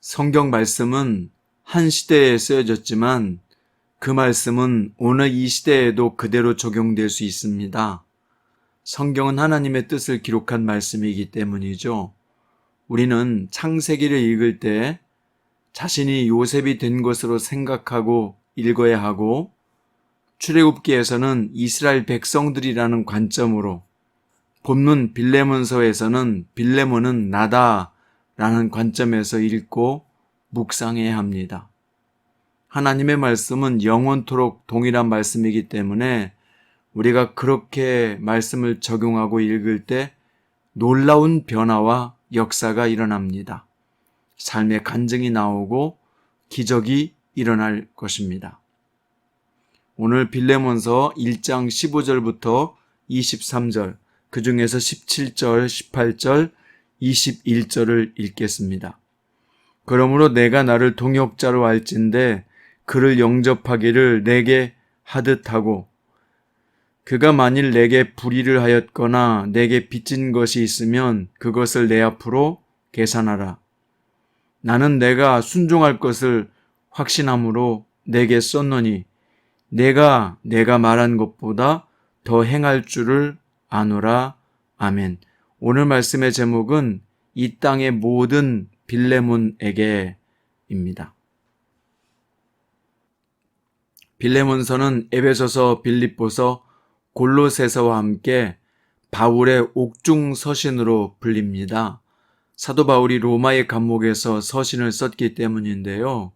성경 말씀은 한 시대에 쓰여졌지만 그 말씀은 오늘 이 시대에도 그대로 적용될 수 있습니다. 성경은 하나님의 뜻을 기록한 말씀이기 때문이죠. 우리는 창세기를 읽을 때 자신이 요셉이 된 것으로 생각하고 읽어야 하고, 출애굽기에서는 이스라엘 백성들이라는 관점으로, 본문 빌레몬서에서는 빌레몬은 나다 라는 관점에서 읽고 묵상해야 합니다. 하나님의 말씀은 영원토록 동일한 말씀이기 때문에 우리가 그렇게 말씀을 적용하고 읽을 때 놀라운 변화와 역사가 일어납니다. 삶의 간증이 나오고 기적이 일어날 것입니다. 오늘 빌레몬서 1장 15절부터 23절, 그 중에서 17절, 18절, 21절을 읽겠습니다. 그러므로 내가 나를 동역자로 알진대 그를 영접하기를 내게 하듯 하고, 그가 만일 내게 불의를 하였거나 내게 빚진 것이 있으면 그것을 내 앞으로 계산하라. 나는 내가 순종할 것을 확신함으로 내게 썼노니 내가 말한 것보다 더 행할 줄을 아노라. 아멘. 오늘 말씀의 제목은 이 땅의 모든 빌레몬에게입니다. 빌레몬서는 에베소서, 빌립보서, 골로새서와 함께 바울의 옥중 서신으로 불립니다. 사도 바울이 로마의 감옥에서 서신을 썼기 때문인데요.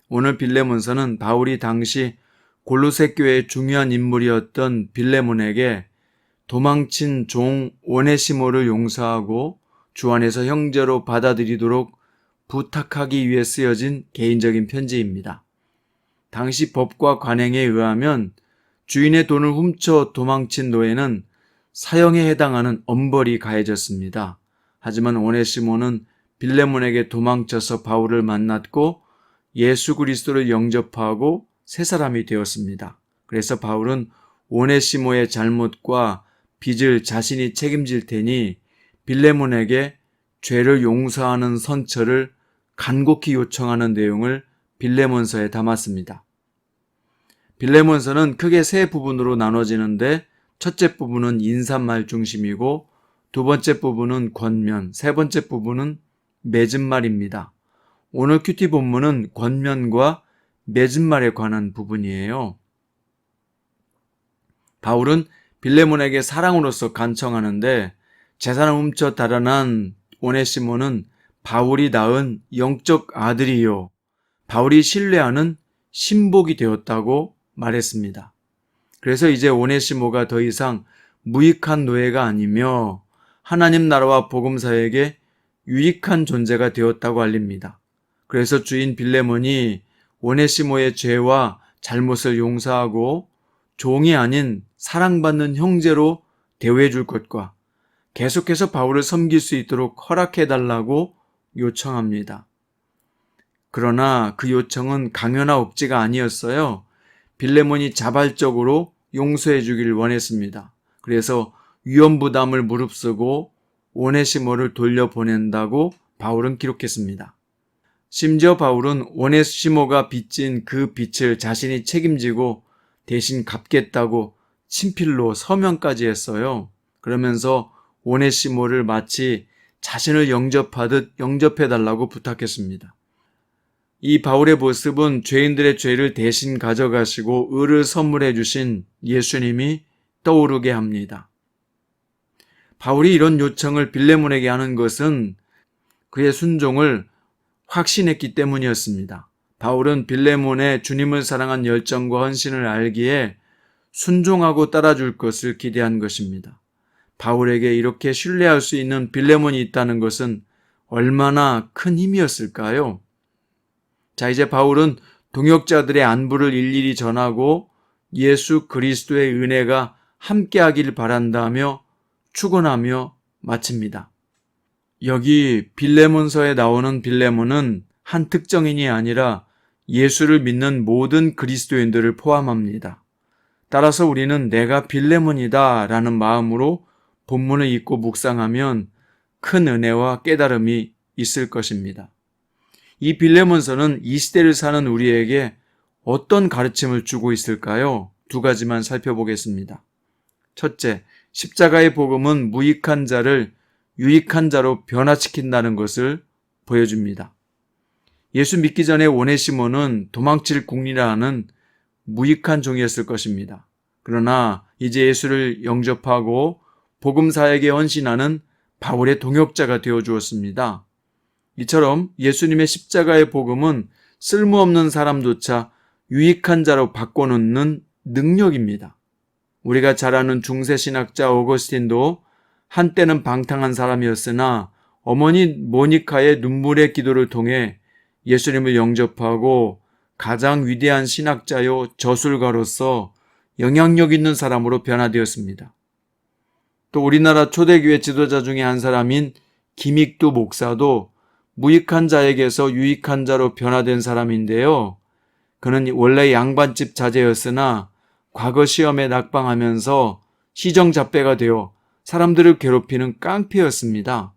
오늘 빌레몬서는 바울이 당시 골로새 교회의 중요한 인물이었던 빌레몬에게 도망친 종 오네시모를 용서하고 주 안에서 형제로 받아들이도록 부탁하기 위해 쓰여진 개인적인 편지입니다. 당시 법과 관행에 의하면 주인의 돈을 훔쳐 도망친 노예는 사형에 해당하는 엄벌이 가해졌습니다. 하지만 오네시모는 빌레몬에게 도망쳐서 바울을 만났고 예수 그리스도를 영접하고 새 사람이 되었습니다. 그래서 바울은 오네시모의 잘못과 빚을 자신이 책임질 테니 빌레몬에게 죄를 용서하는 선처를 간곡히 요청하는 내용을 빌레몬서에 담았습니다. 빌레몬서는 크게 세 부분으로 나눠지는데, 첫째 부분은 인사말 중심이고, 두 번째 부분은 권면, 세 번째 부분은 맺은 말입니다. 오늘 큐티 본문은 권면과 맺은 말에 관한 부분이에요. 바울은 빌레몬에게 사랑으로서 간청하는데, 재산을 훔쳐 달아난 오네시모는 바울이 낳은 영적 아들이요, 바울이 신뢰하는 신복이 되었다고 말했습니다. 그래서 이제 오네시모가 더 이상 무익한 노예가 아니며 하나님 나라와 복음사에게 유익한 존재가 되었다고 알립니다. 그래서 주인 빌레몬이 오네시모의 죄와 잘못을 용서하고 종이 아닌 사랑받는 형제로 대우해 줄 것과 계속해서 바울을 섬길 수 있도록 허락해달라고 요청합니다. 그러나 그 요청은 강요나 억지가 아니었어요. 빌레몬이 자발적으로 용서해 주길 원했습니다. 그래서 위험부담을 무릅쓰고 오네시모를 돌려보낸다고 바울은 기록했습니다. 심지어 바울은 오네시모가 빚진 그 빚을 자신이 책임지고 대신 갚겠다고 친필로 서명까지 했어요. 그러면서 오네시모를 마치 자신을 영접하듯 영접해달라고 부탁했습니다. 이 바울의 모습은 죄인들의 죄를 대신 가져가시고 의를 선물해 주신 예수님이 떠오르게 합니다. 바울이 이런 요청을 빌레몬에게 하는 것은 그의 순종을 확신했기 때문이었습니다. 바울은 빌레몬의 주님을 사랑한 열정과 헌신을 알기에 순종하고 따라줄 것을 기대한 것입니다. 바울에게 이렇게 신뢰할 수 있는 빌레몬이 있다는 것은 얼마나 큰 힘이었을까요? 자, 이제 바울은 동역자들의 안부를 일일이 전하고 예수 그리스도의 은혜가 함께하길 바란다며 축원하며 마칩니다. 여기 빌레몬서에 나오는 빌레몬은 한 특정인이 아니라 예수를 믿는 모든 그리스도인들을 포함합니다. 따라서 우리는 내가 빌레몬이다 라는 마음으로 본문을 읽고 묵상하면 큰 은혜와 깨달음이 있을 것입니다. 이 빌레몬서는 이 시대를 사는 우리에게 어떤 가르침을 주고 있을까요? 두 가지만 살펴보겠습니다. 첫째, 십자가의 복음은 무익한 자를 유익한 자로 변화시킨다는 것을 보여줍니다. 예수 믿기 전에 오네시모는 도망칠 궁리라 하는 무익한 종이었을 것입니다. 그러나 이제 예수를 영접하고 복음 사역에 헌신하는 바울의 동역자가 되어 주었습니다. 이처럼 예수님의 십자가의 복음은 쓸모없는 사람조차 유익한 자로 바꿔놓는 능력입니다. 우리가 잘 아는 중세 신학자 오거스틴도 한때는 방탕한 사람이었으나 어머니 모니카의 눈물의 기도를 통해 예수님을 영접하고 가장 위대한 신학자요 저술가로서 영향력 있는 사람으로 변화되었습니다. 또 우리나라 초대교회 지도자 중에 한 사람인 김익두 목사도 무익한 자에게서 유익한 자로 변화된 사람인데요. 그는 원래 양반집 자제였으나 과거 시험에 낙방하면서 시정잡배가 되어 사람들을 괴롭히는 깡패였습니다.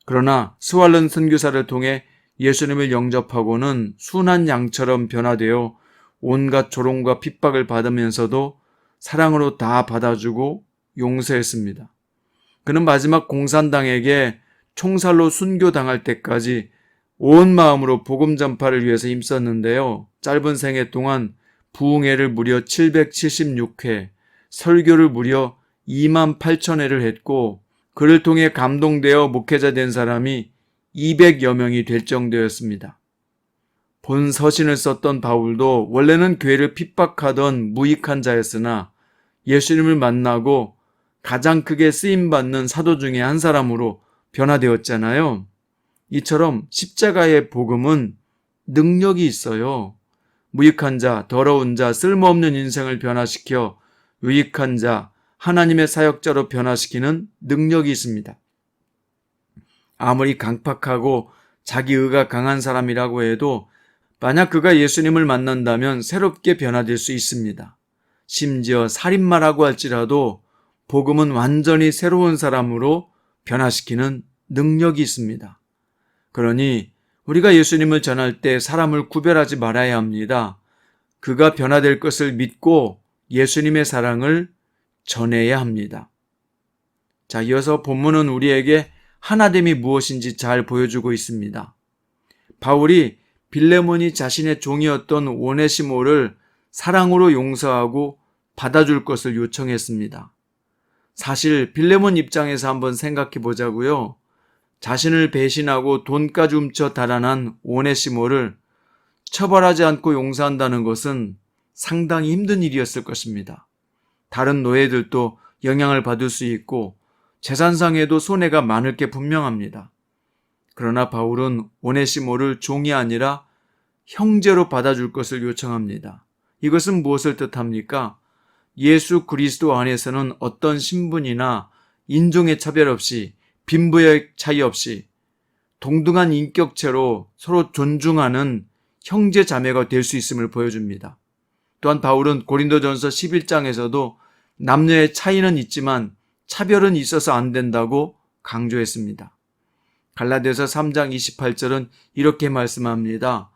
그러나 스왈른 선교사를 통해 예수님을 영접하고는 순한 양처럼 변화되어 온갖 조롱과 핍박을 받으면서도 사랑으로 다 받아주고 용서했습니다. 그는 마지막 공산당에게 총살로 순교당할 때까지 온 마음으로 복음 전파를 위해서 힘썼는데요. 짧은 생애 동안 부흥회를 무려 776회, 설교를 무려 28,000회를 했고 그를 통해 감동되어 목회자 된 사람이 200여 명이 될 정도였습니다. 본 서신을 썼던 바울도 원래는 교회를 핍박하던 무익한 자였으나 예수님을 만나고 가장 크게 쓰임받는 사도 중에 한 사람으로 변화되었잖아요. 이처럼 십자가의 복음은 능력이 있어요. 무익한 자, 더러운 자, 쓸모없는 인생을 변화시켜 유익한 자, 하나님의 사역자로 변화시키는 능력이 있습니다. 아무리 강팍하고 자기 의가 강한 사람이라고 해도 만약 그가 예수님을 만난다면 새롭게 변화될 수 있습니다. 심지어 살인마라고 할지라도 복음은 완전히 새로운 사람으로 변화시키는 능력이 있습니다. 그러니 우리가 예수님을 전할 때 사람을 구별하지 말아야 합니다. 그가 변화될 것을 믿고 예수님의 사랑을 전해야 합니다. 자, 이어서 본문은 우리에게 하나됨이 무엇인지 잘 보여주고 있습니다. 바울이 빌레몬이 자신의 종이었던 오네시모를 사랑으로 용서하고 받아줄 것을 요청했습니다. 사실 빌레몬 입장에서 한번 생각해 보자고요. 자신을 배신하고 돈까지 훔쳐 달아난 오네시모를 처벌하지 않고 용서한다는 것은 상당히 힘든 일이었을 것입니다. 다른 노예들도 영향을 받을 수 있고 재산상에도 손해가 많을 게 분명합니다. 그러나 바울은 오네시모를 종이 아니라 형제로 받아줄 것을 요청합니다. 이것은 무엇을 뜻합니까? 예수 그리스도 안에서는 어떤 신분이나 인종의 차별 없이 빈부의 차이 없이 동등한 인격체로 서로 존중하는 형제 자매가 될 수 있음을 보여줍니다. 또한 바울은 고린도전서 11장에서도 남녀의 차이는 있지만 차별은 있어서 안 된다고 강조했습니다. 갈라디아서 3장 28절은 이렇게 말씀합니다.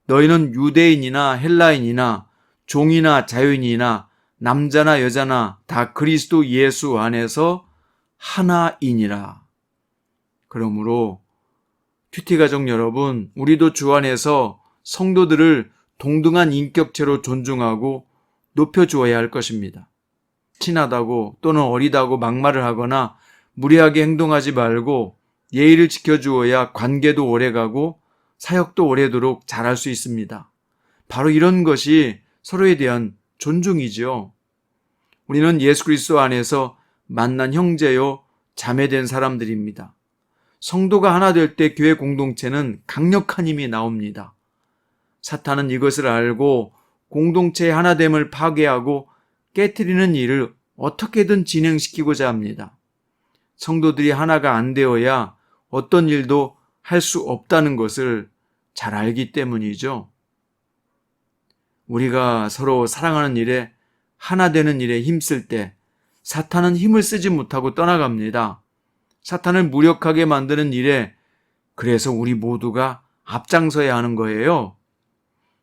너희는 유대인이나 헬라인이나 종이나 자유인이나 남자나 여자나 다 그리스도 예수 안에서 하나이니라. 그러므로 큐티 가족 여러분, 우리도 주 안에서 성도들을 동등한 인격체로 존중하고 높여주어야 할 것입니다. 친하다고 또는 어리다고 막말을 하거나 무례하게 행동하지 말고 예의를 지켜주어야 관계도 오래가고 사역도 오래도록 잘할 수 있습니다. 바로 이런 것이 서로에 대한 존중이죠. 우리는 예수 그리스도 안에서 만난 형제요 자매된 사람들입니다. 성도가 하나 될 때 교회 공동체는 강력한 힘이 나옵니다. 사탄은 이것을 알고 공동체의 하나됨을 파괴하고 깨트리는 일을 어떻게든 진행시키고자 합니다. 성도들이 하나가 안 되어야 어떤 일도 할 수 없다는 것을 잘 알기 때문이죠. 우리가 서로 사랑하는 일에, 하나 되는 일에 힘쓸 때 사탄은 힘을 쓰지 못하고 떠나갑니다. 사탄을 무력하게 만드는 일에 그래서 우리 모두가 앞장서야 하는 거예요.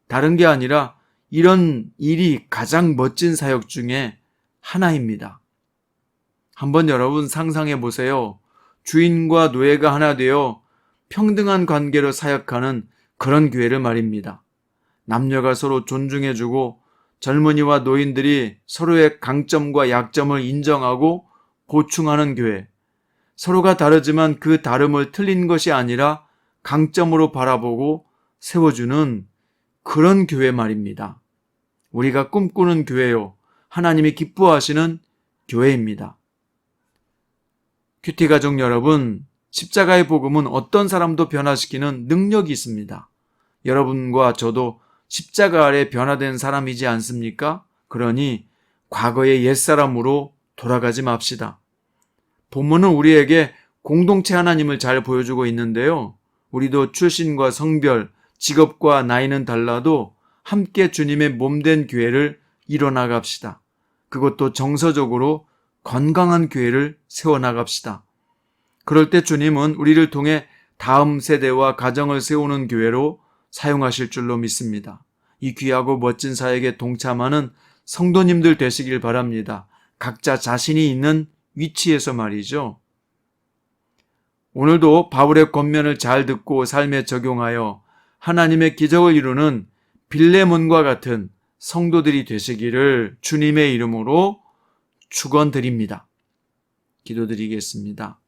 다른 게 아니라 이런 일이 가장 멋진 사역 중에 하나입니다. 한번 여러분 상상해 보세요. 주인과 노예가 하나 되어 평등한 관계로 사역하는 그런 교회를 말입니다. 남녀가 서로 존중해주고 젊은이와 노인들이 서로의 강점과 약점을 인정하고 보충하는 교회. 서로가 다르지만 그 다름을 틀린 것이 아니라 강점으로 바라보고 세워주는 그런 교회 말입니다. 우리가 꿈꾸는 교회요. 하나님이 기뻐하시는 교회입니다. 큐티 가족 여러분, 십자가의 복음은 어떤 사람도 변화시키는 능력이 있습니다. 여러분과 저도 십자가 아래 변화된 사람이지 않습니까? 그러니 과거의 옛사람으로 돌아가지 맙시다. 본문은 우리에게 공동체 하나님을 잘 보여주고 있는데요. 우리도 출신과 성별, 직업과 나이는 달라도 함께 주님의 몸된 교회를 이뤄나갑시다. 그것도 정서적으로 건강한 교회를 세워나갑시다. 그럴 때 주님은 우리를 통해 다음 세대와 가정을 세우는 교회로 사용하실 줄로 믿습니다. 이 귀하고 멋진 사역에 동참하는 성도님들 되시길 바랍니다. 각자 자신이 있는 위치에서 말이죠. 오늘도 바울의 권면을 잘 듣고 삶에 적용하여 하나님의 기적을 이루는 빌레몬과 같은 성도들이 되시기를 주님의 이름으로 축원드립니다. 기도드리겠습니다.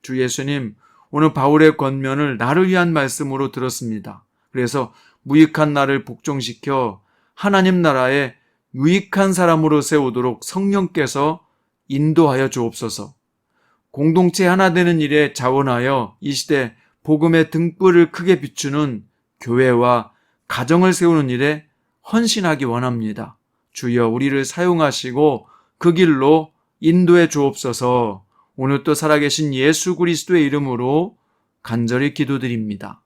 주 예수님, 오늘 바울의 권면을 나를 위한 말씀으로 들었습니다. 그래서 무익한 나를 복종시켜 하나님 나라에 유익한 사람으로 세우도록 성령께서 인도하여 주옵소서. 공동체 하나 되는 일에 자원하여 이 시대 복음의 등불을 크게 비추는 교회와 가정을 세우는 일에 헌신하기 원합니다. 주여 우리를 사용하시고 그 길로 인도해 주옵소서. 오늘 또 살아계신 예수 그리스도의 이름으로 간절히 기도드립니다.